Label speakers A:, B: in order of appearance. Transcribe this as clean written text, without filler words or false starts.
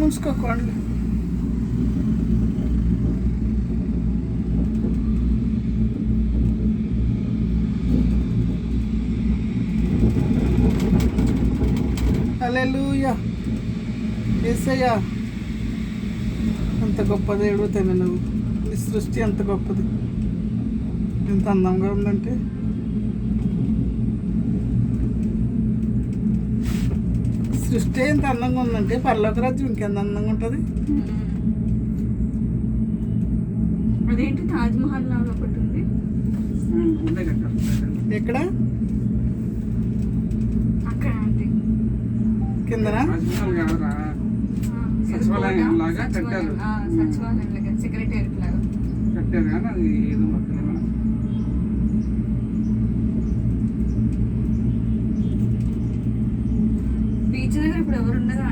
A: ఉంచుకోకండి. హల్లెలూయా. యేసయ్యా, ఎంత గొప్ప దేవుడు తండ్రి నువ్వు. నీ సృష్టి ఎంత గొప్పది, ఎంత అందంగా ఉందంటే. సృష్టి ఎంత అందంగా ఉందంటే పరలోక రాజ్యం ఇంకెంత అందంగా ఉంటుంది.
B: అదేంటి తాజ్ మహల్ లాగా ఒకటి ఉంది
A: ఎక్కడ?
B: అక్కడ అంటే
A: కిందనా?
C: సచివాలయం లాగా కట్టారు.
B: సచివాలయం లాగా, సెక్రటేరియట్ లాగా
C: కట్టారు కానీ అది ఏదో
B: బీచ్ దగ్గర ఇప్పుడు ఎవరు ఉండరు.